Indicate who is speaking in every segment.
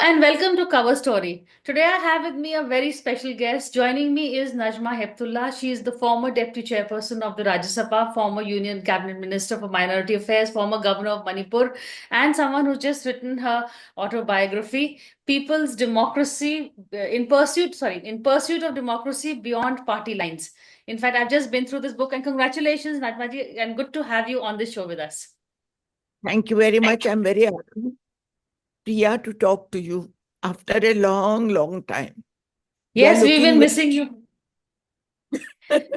Speaker 1: and welcome to Cover Story. Today I have with me a very special guest. Joining me is Najma Heptullah. She is the former Deputy Chairperson of the Rajya Sabha, former Union Cabinet Minister for Minority Affairs, former Governor of Manipur, and someone who's just written her autobiography, People's Democracy in Pursuit of Democracy Beyond Party Lines. In fact, I've just been through this book, and congratulations, Najma ji, and good to have you on this show with us.
Speaker 2: Thank you very much. I'm very happy, Priya, to talk to you after a long, long time. You are
Speaker 1: Yes, we've been
Speaker 2: looking
Speaker 1: missing you.
Speaker 2: very...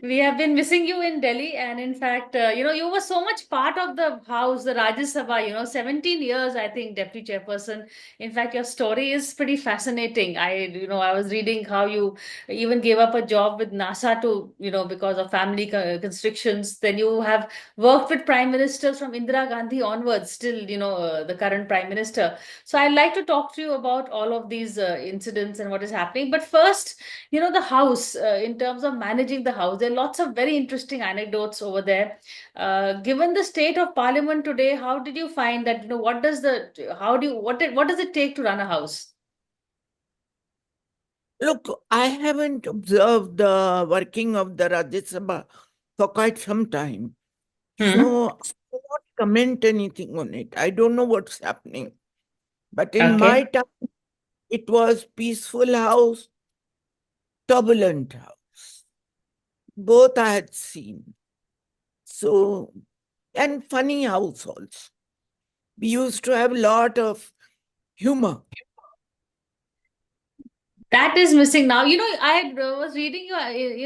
Speaker 1: We have been missing you in Delhi, and in fact, you were so much part of the house, the Rajya Sabha. 17 years, I think, deputy chairperson. In fact, your story is pretty fascinating. I was reading how you even gave up a job with NASA to, because of family constrictions. Then you have worked with prime ministers from Indira Gandhi onwards, still, the current prime minister. So I'd like to talk to you about all of these incidents and what is happening. But first, the house, in terms of managing the house, there are lots of very interesting anecdotes over there. Given the state of parliament today, how did you find that, what does the how do you what does it take to run a house?
Speaker 2: Look, I haven't observed the working of the Rajya Sabha for quite some time.
Speaker 1: Hmm.
Speaker 2: So I cannot comment anything on it. I don't know what's happening. But in my
Speaker 1: Okay.
Speaker 2: time, it was peaceful house, turbulent house. Both I had seen. So, and funny house also. We used to have a lot of humor.
Speaker 1: That is missing now. I was reading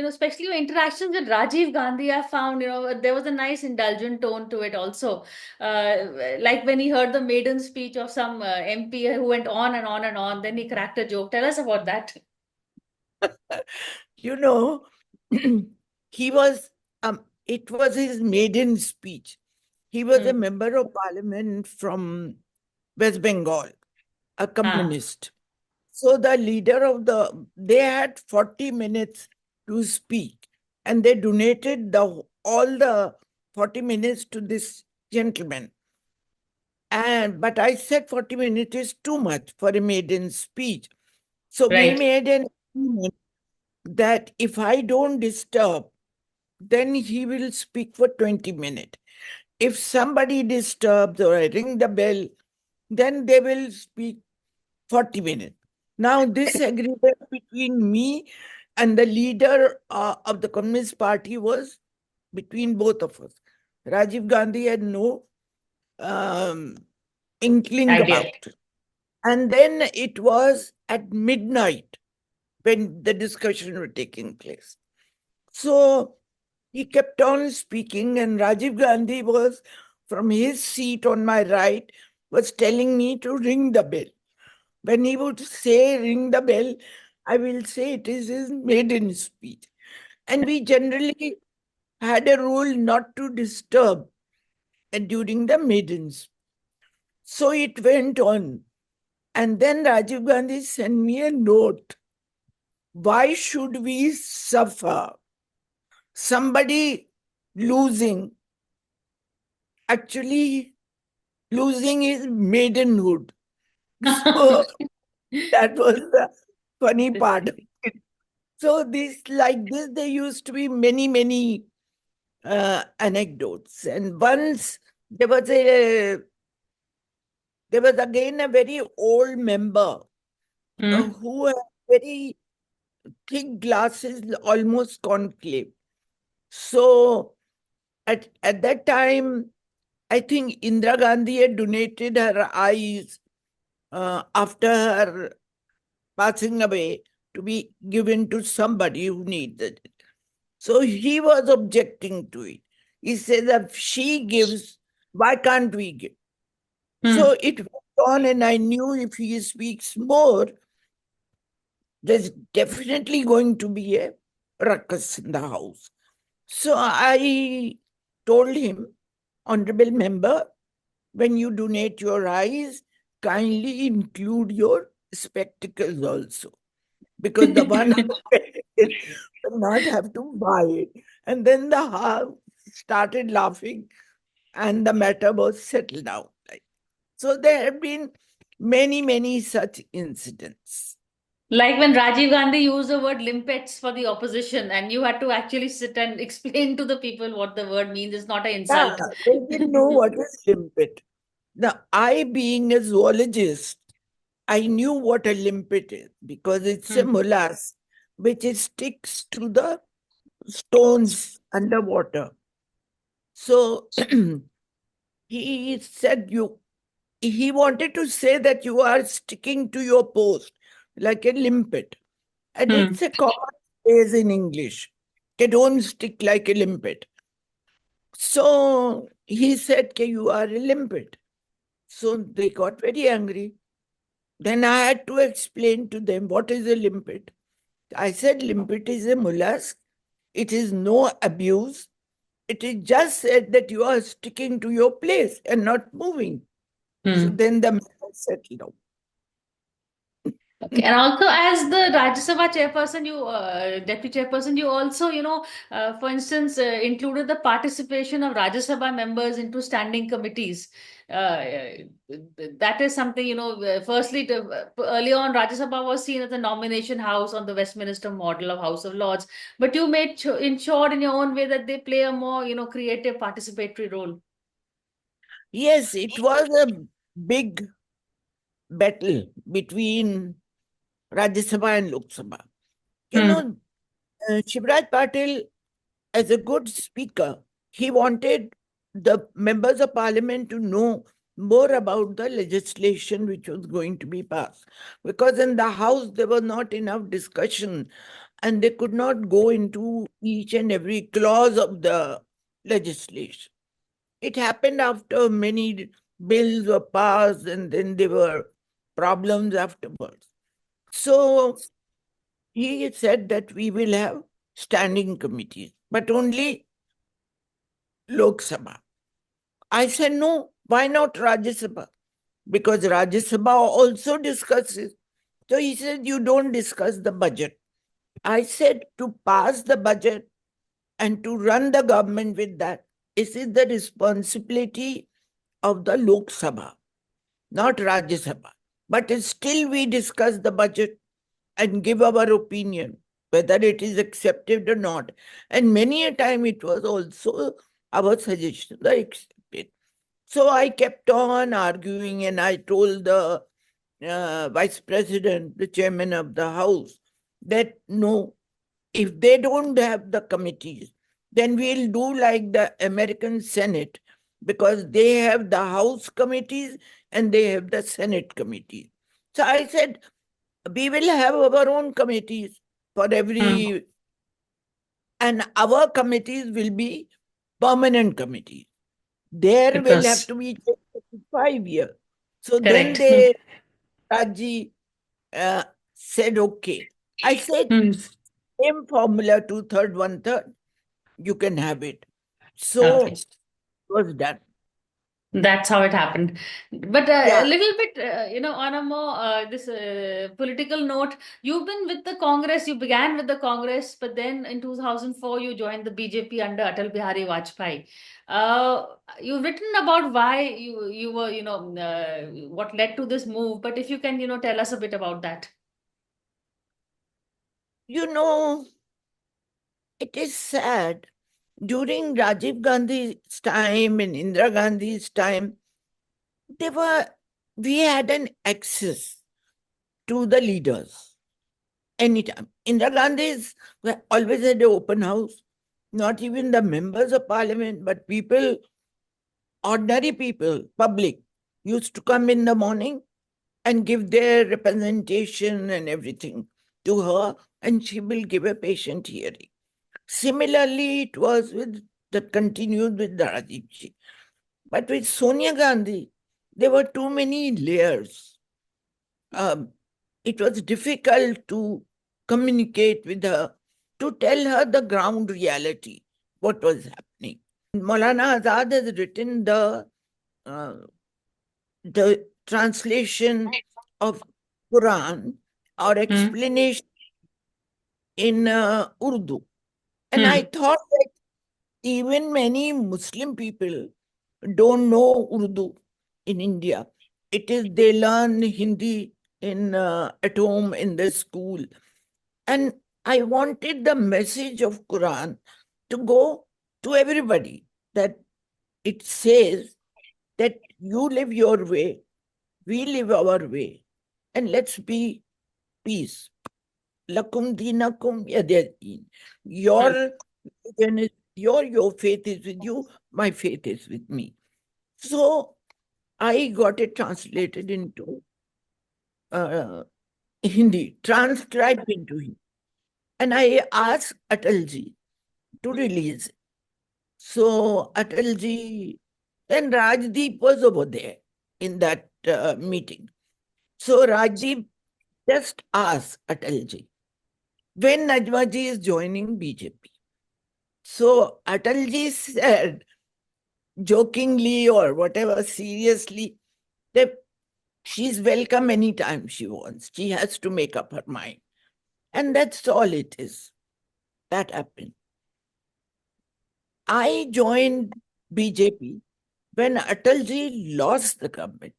Speaker 1: especially your interactions with Rajiv Gandhi. I found, there was a nice indulgent tone to it also. Like when he heard the maiden speech of some MP who went on and on and on, then he cracked a joke. Tell us about that.
Speaker 2: You know, he was, it was his maiden speech. He was a
Speaker 1: Hmm.
Speaker 2: member of parliament from West Bengal, a
Speaker 1: Ah,
Speaker 2: communist. So the leader of they had 40 minutes to speak, and they donated all the 40 minutes to this gentleman. But I said 40 minutes is too much for a maiden speech. So we
Speaker 1: right.
Speaker 2: made an agreement that if I don't disturb, then he will speak for 20 minutes. If somebody disturbs or I ring the bell, then they will speak 40 minutes. Now, this agreement between me and the leader of the Communist Party was between both of us. Rajiv Gandhi had no um, inkling
Speaker 1: Idea.
Speaker 2: about it. And then it was at midnight when the discussion was taking place. So he kept on speaking, and Rajiv Gandhi was from his seat on my right, was telling me to ring the bell. When he would say ring the bell, I will say it is his maiden speech. And we generally had a rule not to disturb during the maidens. So it went on. And then Rajiv Gandhi sent me a note. Why should we suffer? Somebody losing, actually losing his maidenhood. So that was the funny part of it. So like this, there used to be many, many anecdotes. And once there was again a very old member
Speaker 1: Hmm.
Speaker 2: who had very thick glasses, almost concave. So at that time, I think Indira Gandhi had donated her eyes after her passing away to be given to somebody who needed it. So he was objecting to it. He said that if she gives, why can't we give?
Speaker 1: Hmm.
Speaker 2: So it went on, and I knew if he speaks more, there's definitely going to be a ruckus in the house. So I told him, Honorable Member, when you donate your eyes, kindly include your spectacles also, because the one will not have to buy it. And then the house started laughing, and the matter was settled down. So there have been many such incidents.
Speaker 1: Like when Rajiv Gandhi used the word limpets for the opposition, and you had to actually sit and explain to the people what the word means. It's not an
Speaker 2: Yeah,
Speaker 1: insult.
Speaker 2: they didn't know what is limpet. Now, I being a zoologist, I knew what a limpet is because it's a
Speaker 1: Hmm.
Speaker 2: mollusk which sticks to the stones underwater. So he said he wanted to say that you are sticking to your post like a limpet. And
Speaker 1: Hmm.
Speaker 2: it's a common phrase in English. They don't stick like a limpet. So he said, "Okay, you are a limpet." So they got very angry. Then I had to explain to them what is a limpet. I said, limpet is a mollusk. It is no abuse. It is just said that you are sticking to your place and not moving. So
Speaker 1: Hmm.
Speaker 2: then the matter settled
Speaker 1: Okay,
Speaker 2: down.
Speaker 1: and also as the Rajya Sabha chairperson, deputy chairperson, you also, for instance, included the participation of Rajya Sabha members into standing committees. That is something, firstly, earlier on, Rajya Sabha was seen as a nomination house on the Westminster model of House of Lords, but you made ensured in your own way that they play a more, creative participatory role.
Speaker 2: Yes, it was a big battle between Rajya Sabha and Lok Sabha. You
Speaker 1: Hmm.
Speaker 2: know, Shivraj Patil, as a good speaker, he wanted the members of parliament to know more about the legislation which was going to be passed. Because in the House, there was not enough discussion and they could not go into each and every clause of the legislation. It happened after many bills were passed and then there were problems afterwards. So he said that we will have standing committees, but only Lok Sabha. I said, no, why not Rajya Sabha? Because Rajya Sabha also discusses. So he said, you don't discuss the budget. I said, to pass the budget and to run the government with that, this is the responsibility of the Lok Sabha, not Rajya Sabha. But still, we discuss the budget and give our opinion, whether it is accepted or not. And many a time it was also our suggestion that accepted. So I kept on arguing and I told the vice president, the chairman of the house, that no, if they don't have the committees, then we'll do like the American Senate because they have the House committees and they have the Senate committees. So I said, we will have our own committees for
Speaker 1: Hmm.
Speaker 2: every, and our committees will be permanent committees. There will have
Speaker 1: Because,
Speaker 2: to be 5 years. So then
Speaker 1: correct.
Speaker 2: Raji uh, said, okay. I said,
Speaker 1: Hmm.
Speaker 2: same formula, two-third, one-third, you can have it.
Speaker 1: Okay.
Speaker 2: So it was done.
Speaker 1: That's how it happened. But a
Speaker 2: Yeah.
Speaker 1: little bit, on a more this political note, you've been with the Congress. You began with the Congress, but then in 2004 you joined the BJP under Atal Bihari Vajpayee. Uh, you've written about why you were, what led to this move. But if you can, tell us a bit about that.
Speaker 2: You know, it is sad. During Rajiv Gandhi's time and Indira Gandhi's time, they were we had an access to the leaders anytime. Indira Gandhi's always had an open house. Not even the members of parliament, but people, ordinary people, public, used to come in the morning and give their representation and everything to her, and she will give a patient hearing. Similarly, it was with that continued with the Rajivji. But with Sonia Gandhi, there were too many layers. Um, it was difficult to communicate with her, to tell her the ground reality, what was happening. Maulana Azad has written uh, the translation of Quran or
Speaker 1: Hmm.
Speaker 2: explanation in Urdu. And I
Speaker 1: Hmm.
Speaker 2: thought that even many Muslim people don't know Urdu in India. they learn Hindi in at home in the school. And I wanted the message of Quran to go to everybody, that it says that you live your way, we live our way, and let's be peace. Lakum dinakum yadin. Your religion is your faith is with you, my faith is with me. So I got it translated into uh, Hindi, transcribed into Hindi. And I asked Atalji to release it. So Atalji, then Rajdeep was over there in that meeting. So Rajdeep just asked Atalji when Najma ji is joining BJP. So Atalji said, jokingly or whatever, seriously, that she's welcome anytime she wants. She has to make up her mind. And that's all it is. That happened. I joined BJP when Atalji lost the government.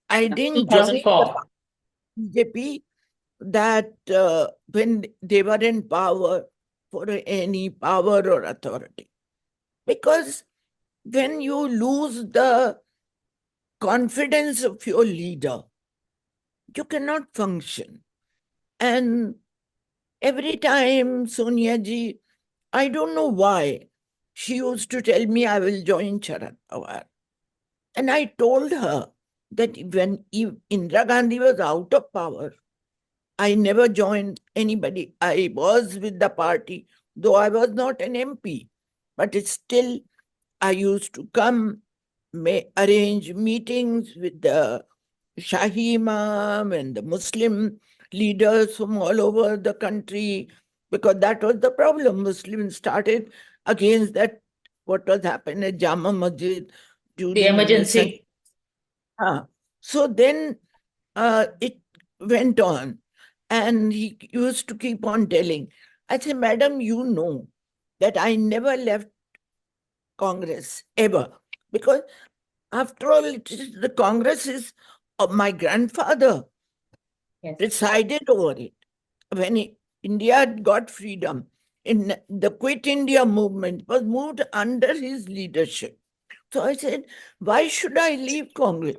Speaker 2: I didn't join the
Speaker 1: 2004.
Speaker 2: BJP that when they were in power for any power or authority. Because when you lose the confidence of your leader, you cannot function. And every time Sonia ji, I don't know why, she used to tell me I will join Sharad Pawar. And I told her that when Indira Gandhi was out of power, I never joined anybody. I was with the party, though I was not an MP. But it's still, I used to come, arrange meetings with the Shahi Imam and the Muslim leaders from all over the country, because that was the problem. Muslims started against that, what was happening at Jama Masjid
Speaker 1: The
Speaker 2: during
Speaker 1: emergency.
Speaker 2: So then it went on, and he used to keep on telling. I said, Madam, you know that I never left Congress ever, because after all, the Congress is my grandfather
Speaker 1: Yes.
Speaker 2: presided over it. When India got freedom, in the Quit India movement was moved under his leadership. So I said, why should I leave Congress?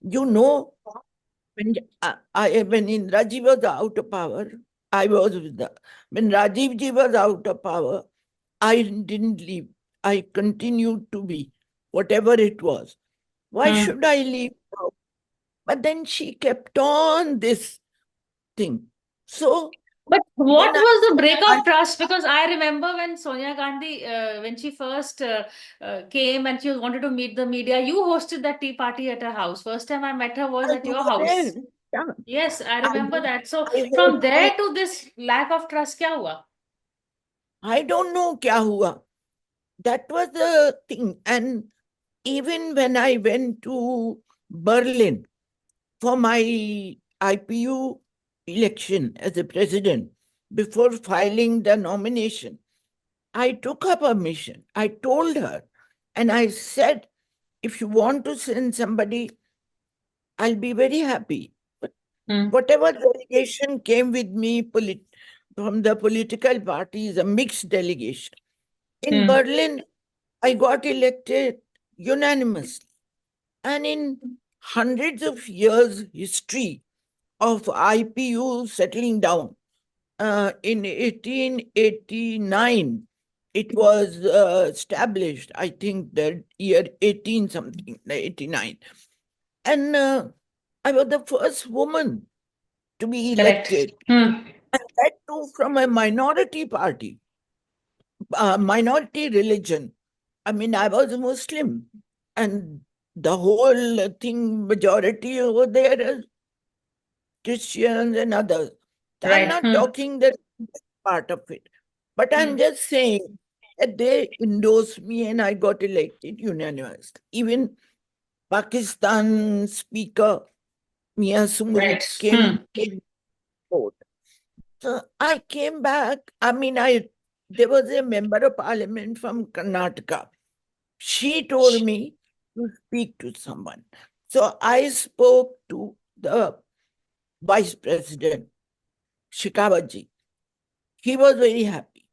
Speaker 2: You know, when when Indira was out of power, I was with the. When Rajiv ji was out of power, I didn't leave. I continued to be whatever it was. Why should I leave? But then she kept on this thing. So
Speaker 1: But what
Speaker 2: then
Speaker 1: was the break
Speaker 2: I
Speaker 1: of trust? Because I remember when Sonia Gandhi, when she first came and she wanted to meet the media, you hosted that tea party at her house. First time I met her was
Speaker 2: was
Speaker 1: at your
Speaker 2: over there.
Speaker 1: house.
Speaker 2: Yeah.
Speaker 1: Yes, I
Speaker 2: I,
Speaker 1: remember that. So
Speaker 2: I
Speaker 1: from
Speaker 2: hosted,
Speaker 1: there to this lack of trust, क्या हुआ?
Speaker 2: I don't know kya hua. That was the thing. And even when I went to Berlin for my IPU election as a president, before filing the nomination, I took her permission. I told her, and I said, if you want to send somebody, I'll be very happy. But
Speaker 1: Hmm.
Speaker 2: whatever delegation came with me from the political parties, a mixed delegation. In
Speaker 1: Hmm.
Speaker 2: Berlin, I got elected unanimously. And in hundreds of years history of IPU settling down, in 1889, it was established, I think the year 18 something, 89. And I was the first woman to be
Speaker 1: Correct.
Speaker 2: elected,
Speaker 1: Hmm.
Speaker 2: and that too from a minority party, minority religion. I mean, I was a Muslim, and the whole thing, majority over there is Christians and others. I'm
Speaker 1: Right.
Speaker 2: not
Speaker 1: Hmm.
Speaker 2: talking the part of it, but I'm
Speaker 1: Hmm.
Speaker 2: just saying that they endorsed me and I got elected unanimously. Even Pakistan Speaker Mia Sumrit
Speaker 1: Right. Hmm.
Speaker 2: came in vote. So I came back. I mean, I there was a member of parliament from Karnataka. She told me to speak to someone. So I spoke to the Vice President, Shikawaji. He was very happy.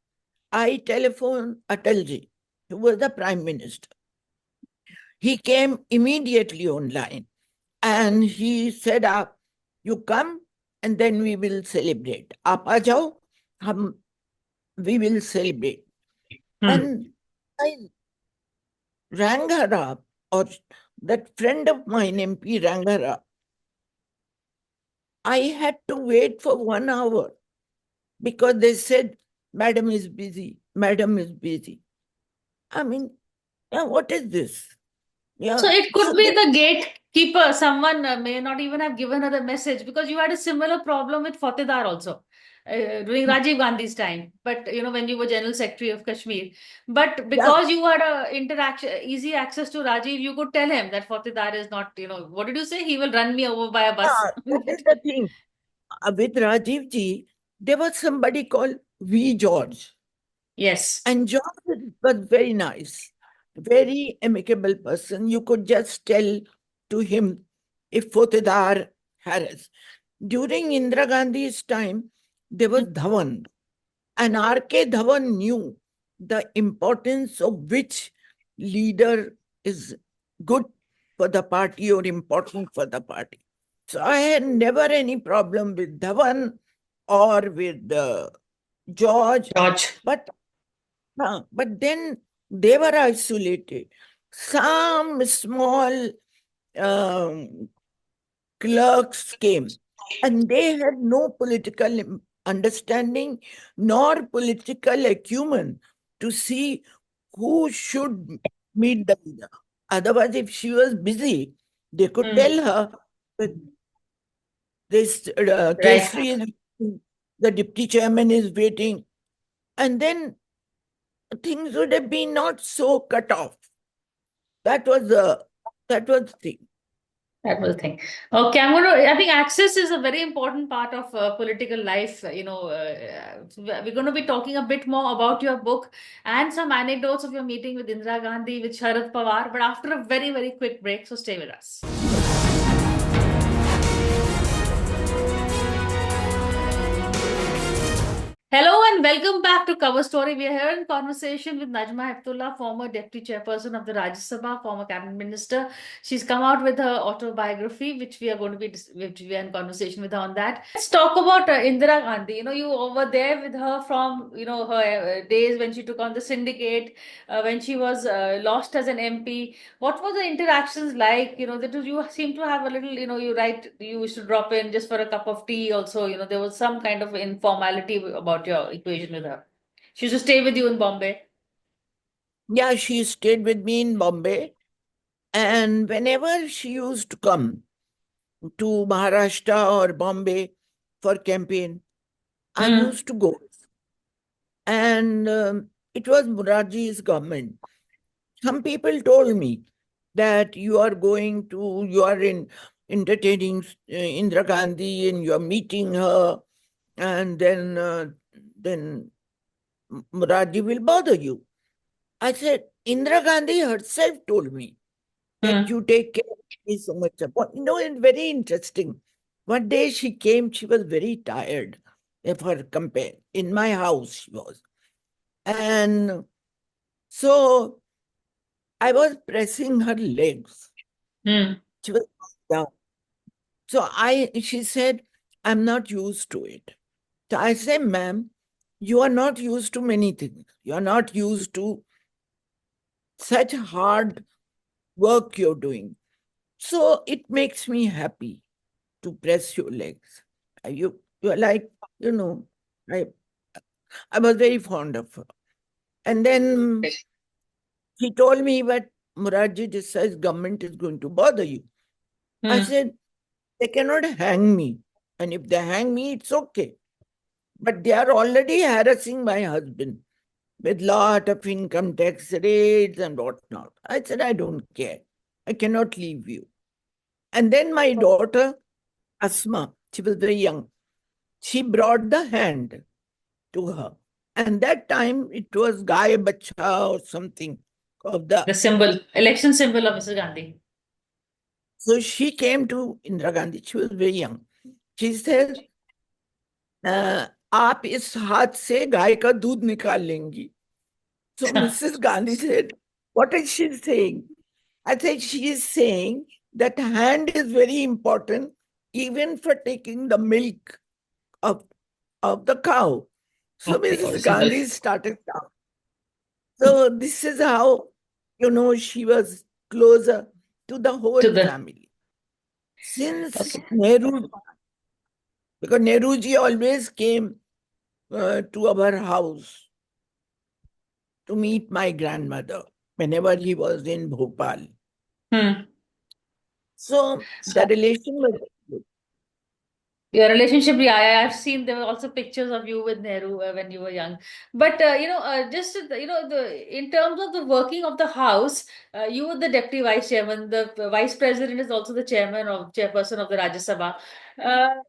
Speaker 2: I telephoned Atalji, who was the Prime Minister. He came immediately online and he said, you come and then we will celebrate. Aap aa jao, we will celebrate. And I rang her up, or that friend of mine, MP, rang her up. I had to wait for 1 hour because they said, Madam is busy, Madam is busy. I mean, yeah, what is this?
Speaker 1: So
Speaker 2: Yeah.
Speaker 1: it
Speaker 2: So
Speaker 1: could be
Speaker 2: they,
Speaker 1: the gatekeeper. Someone may not even have given her the message, because you had a similar problem with Fatehdar also during Rajiv Gandhi's time. But when you were General Secretary of Kashmir, but
Speaker 2: yeah,
Speaker 1: because you had a interaction, easy access to Rajiv, you could tell him that Fatehdar is not. What did you say? He will run me over by a bus.
Speaker 2: that is the thing. With Rajiv ji, there was somebody called V. George.
Speaker 1: Yes.
Speaker 2: And George was very nice, very amicable person. You could just tell to him if Fatehdar harassed. During Indira Gandhi's time, there was Dhawan, and R.K. Dhawan knew the importance of which leader is good for the party or important for the party. So I had never any problem with Dhawan or with George,
Speaker 1: George.
Speaker 2: but but then they were isolated. Some small um, clerks came and they had no political understanding nor political acumen to see who should meet the leader. Otherwise, if she was busy, they could
Speaker 1: Hmm.
Speaker 2: tell her that this
Speaker 1: Right.
Speaker 2: Kesri is waiting, the deputy chairman is waiting, and then things would have been not so cut off. That was the thing.
Speaker 1: That was the thing. Okay, I think access is a very important part of political life. We're going to be talking a bit more about your book and some anecdotes of your meeting with Indira Gandhi, with Sharad Pawar, but after a very, very quick break. So stay with us. Hello and welcome back to Cover Story. We are here in conversation with Najma Heptullah, former Deputy Chairperson of the Rajya Sabha, former Cabinet Minister. She's come out with her autobiography, which we are going to be, which we are in conversation with her on that. Let's talk about Indira Gandhi. You were there with her from, her days when she took on the syndicate, when she was lost as an MP. What were the interactions like? You seem to have a little, you used to drop in just for a cup of tea also. There was some kind of informality about your equation with her. She used to stay with you in Bombay.
Speaker 2: Yeah, she stayed with me in Bombay. And whenever she used to come to Maharashtra or Bombay for campaign, I
Speaker 1: Hmm.
Speaker 2: used to go. And it was Murarji's government. Some people told me that you are in entertaining Indira Gandhi and you are meeting her, and then Murarji will bother you. I said, Indira Gandhi herself told me that
Speaker 1: Hmm.
Speaker 2: you take care of me so much. It's very interesting. One day she came, she was very tired of her campaign. In my house, she was. And so I was pressing her legs.
Speaker 1: Hmm.
Speaker 2: She was down. So she said, I'm not used to it. So I said, ma'am, you are not used to many things. You are not used to such hard work you're doing. So it makes me happy to press your legs. You're like, you know, I I was very fond of her. And then he told me, but Murarji decides government is going to bother you. I
Speaker 1: Hmm.
Speaker 2: said, they cannot hang me. And if they hang me, it's okay. But they are already harassing my husband with lot of income tax raids and whatnot. I said, I don't care. I cannot leave you. And then my daughter, Asma, she was very young, she brought the hand to her. And that time it was Gai Bacha or something of the
Speaker 1: The symbol, election symbol of Mrs. Gandhi.
Speaker 2: So she came to Indira Gandhi. She was very young. She said, आप इस हाथ से गाय का दूध निकाल लेंगी. So Mrs. Gandhi said, what is she saying? I said, she is saying that hand is very important even for taking the milk of, of the cow. So
Speaker 1: Okay.
Speaker 2: Mrs.
Speaker 1: So that
Speaker 2: Gandhi started down. So this is how, she was closer to the
Speaker 1: to
Speaker 2: whole
Speaker 1: the
Speaker 2: family. Since
Speaker 1: okay.
Speaker 2: Nehru, because Nehruji always came to our house to meet my grandmother whenever he was in Bhopal.
Speaker 1: Hmm.
Speaker 2: So the
Speaker 1: So
Speaker 2: relation was good.
Speaker 1: your relationship, yeah, I've seen there were also pictures of you with Nehru when you were young. But just in terms of the working of the house, you were the deputy vice chairman. The vice president is also the chairperson of the Rajya Sabha.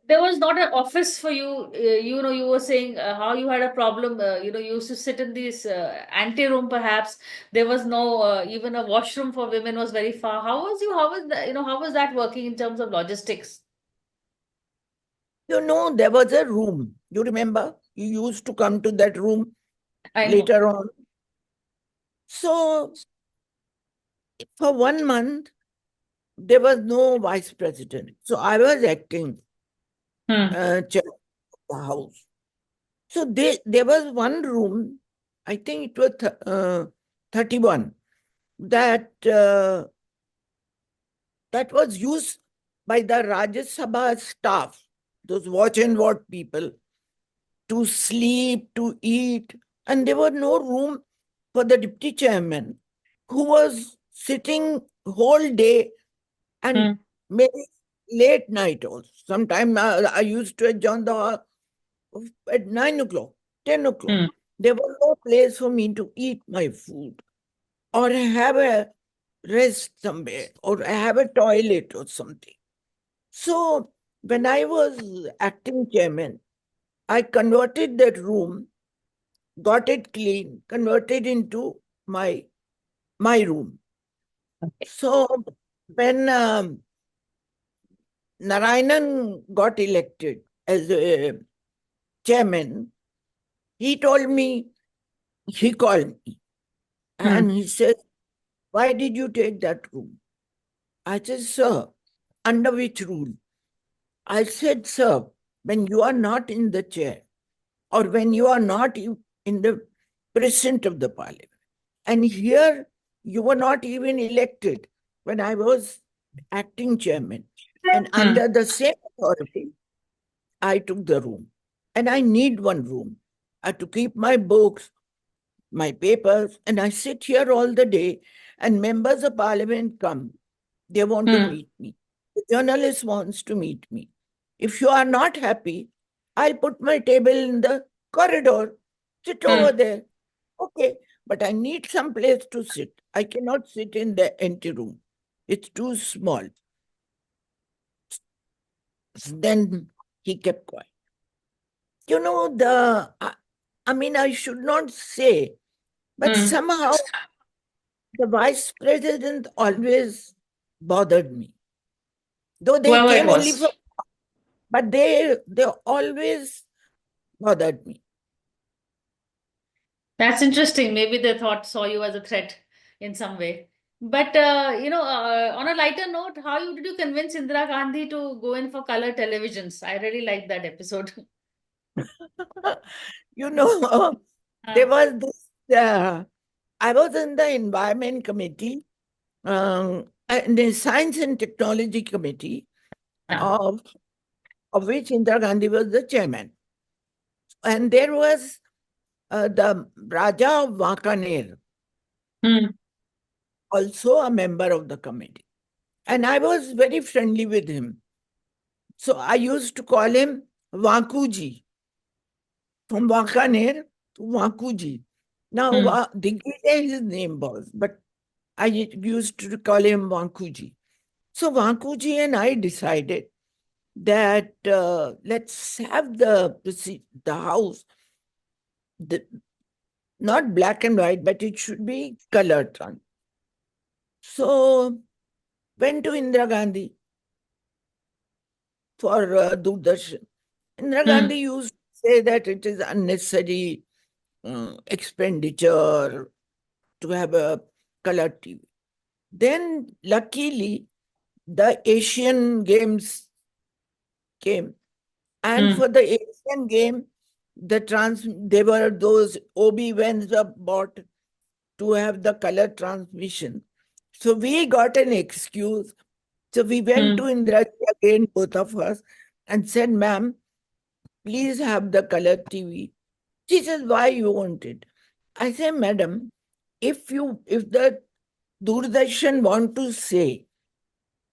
Speaker 1: There was not an office for you. You were saying how you had a problem. You used to sit in this ante room. Perhaps there was no even a washroom for women was very far. How was you? How was that? How was that working in terms of logistics?
Speaker 2: There was a room. You remember? You used to come to that room
Speaker 1: I know.
Speaker 2: later on. So for 1 month, there was no vice president. So I was acting
Speaker 1: Hmm.
Speaker 2: chair of the house. So there was one room, I think it was 31, that that was used by the Rajya Sabha staff, those watch and ward people, to sleep, to eat, and there was no room for the deputy chairman, who was sitting whole day and
Speaker 1: Hmm.
Speaker 2: maybe late night also. Sometime I used to adjourn the at 9 o'clock, 10 o'clock.
Speaker 1: Hmm.
Speaker 2: There was no place for me to eat my food or have a rest somewhere or have a toilet or something. So when I was acting chairman, I converted that room, got it clean, converted into my room. So when Narayanan got elected as a chairman, he told me, he called me
Speaker 1: Hmm.
Speaker 2: and he said, why did you take that room? I said, sir, under which rule? I said, sir, when you are not in the chair or when you are not in the precinct of the parliament, and here you were not even elected when I was acting chairman, and
Speaker 1: Hmm.
Speaker 2: under the same authority, I took the room. And I need one room. I have to keep my books, my papers, and I sit here all the day, and members of parliament come. They want to
Speaker 1: Hmm.
Speaker 2: meet me. The journalist wants to meet me. If you are not happy, I'll put my table in the corridor, sit over
Speaker 1: Hmm.
Speaker 2: there. Okay, but I need some place to sit. I cannot sit in the empty room. It's too small. Then he kept quiet. I mean, I should not say, but
Speaker 1: Hmm.
Speaker 2: somehow the vice president always bothered me. Though they
Speaker 1: Whoever it
Speaker 2: came only for,
Speaker 1: was.
Speaker 2: but they always bothered me.
Speaker 1: That's interesting. Maybe they thought saw you as a threat in some way. But on a lighter note, did you convince Indira Gandhi to go in for color televisions? I really liked that episode.
Speaker 2: you know, there
Speaker 1: Uh,
Speaker 2: was this. I was in the environment committee, and the science and technology committee
Speaker 1: yeah.
Speaker 2: of which Indira Gandhi was the chairman, and there was the Raja of Vakaner,
Speaker 1: Hmm.
Speaker 2: also a member of the committee, and I was very friendly with him. So I used to call him Vakuji, from Vakaner to Vakuji. Now,
Speaker 1: Hmm.
Speaker 2: Digvijay his name was, but I used to call him Vakuji. So Vakuji and I decided that let's have the house, the, not black and white, but it should be colored one. So went to Indira Gandhi for Doordarshan. Indira Gandhi used to say that it is unnecessary expenditure to have a color TV. Then, luckily, the Asian Games came. And for the Asian game, there were those OB vans were bought to have the color transmission. So we got an excuse. So we went to Indira again, both of us, and said, "Ma'am, please have the color TV." She says, "Why you want it?" I say, "Madam, if the Doordarshan want to say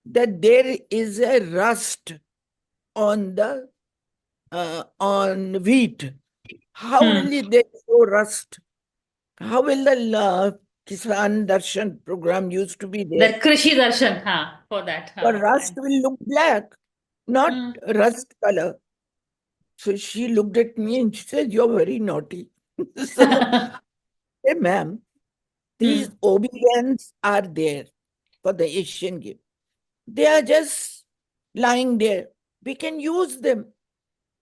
Speaker 2: that there is a rust on the on wheat, how will they show rust? How will the Kisan Darshan program used to be there?
Speaker 1: The Krishi Darshan, for that.
Speaker 2: The rust will look black, not rust color." So she looked at me and she said, "You're very naughty." So, hey, ma'am, these OB-GYNs are there for the Asian Games. They are just lying there. We can use them.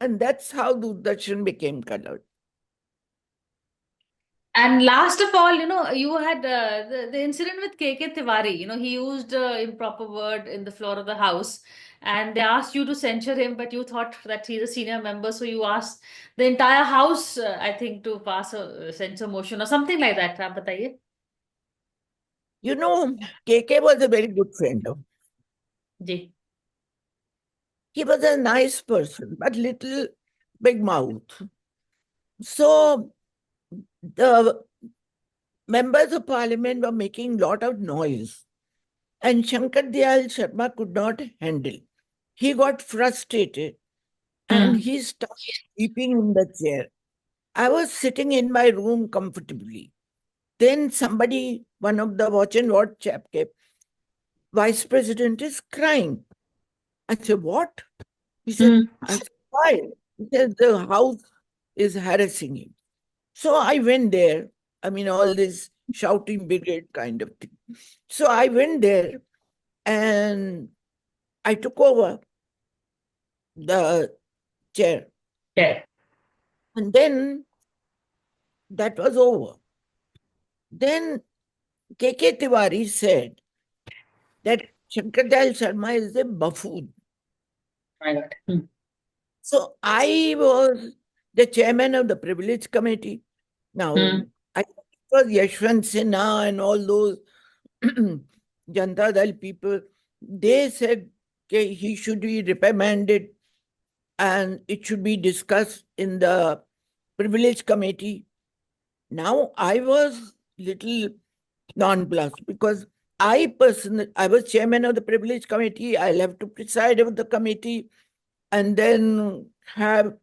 Speaker 2: And that's how Doordarshan became colored.
Speaker 1: And last of all, you had the incident with KK Tiwari. He used improper word in the floor of the house, and they asked you to censure him, but you thought that he's a senior member, so you asked the entire house, I think, to pass a censure motion or something like that. आप बताइए.
Speaker 2: You know, KK was a very good friend of.
Speaker 1: Ji.
Speaker 2: He was a nice person, but little big mouth. So the members of parliament were making lot of noise, and Shankar Dayal Sharma could not handle. He got frustrated and he started sleeping in the chair. I was sitting in my room comfortably. Then somebody, one of the watch and ward chap came, "Vice President is crying." I said, "What?" He said, I said, "Why?" He said, "The house is harassing him." So I went there. I mean, all this shouting brigade kind of thing. So I went there and I took over the chair.
Speaker 1: Yeah.
Speaker 2: And then that was over. Then KK Tiwari said that Shankar Dayal Sharma is a buffoon.
Speaker 1: My God.
Speaker 2: So I was the chairman of the privilege committee. Now, I think it was Yashwant Sinha and all those Janata Dal people. They said he should be reprimanded and it should be discussed in the privilege committee. Now, I was little nonplussed because I was chairman of the privilege committee. I'll have to preside over the committee and then have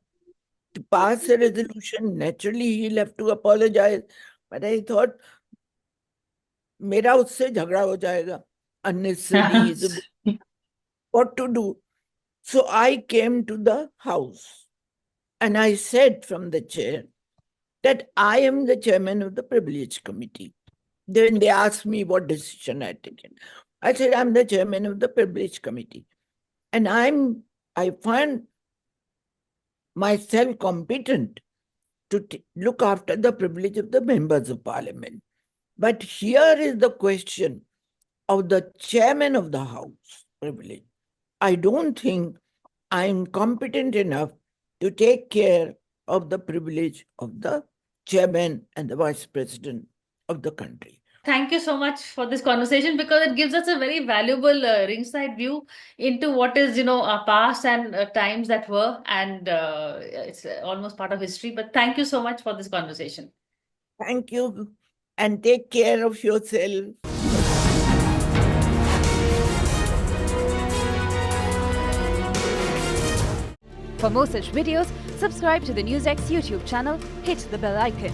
Speaker 2: to pass a resolution. Naturally, he'll have to apologize. But I thought, मेरा उससे झगड़ा हो जाएगा unnecessarily. What to do? So I came to the house and I said from the chair that I am the chairman of the privilege committee. Then they asked me what decision I had taken. I said, I'm the chairman of the privilege committee. And I find myself competent to look after the privilege of the members of parliament. But here is the question of the chairman of the house privilege. I don't think I'm competent enough to take care of the privilege of the chairman and the vice president of the country.
Speaker 1: Thank you so much for this conversation because it gives us a very valuable ringside view into what is, our past and times that were, and it's almost part of history. But thank you so much for this conversation.
Speaker 2: Thank you and take care of yourself.
Speaker 3: For more such videos, subscribe to the NewsX YouTube channel, hit the bell icon.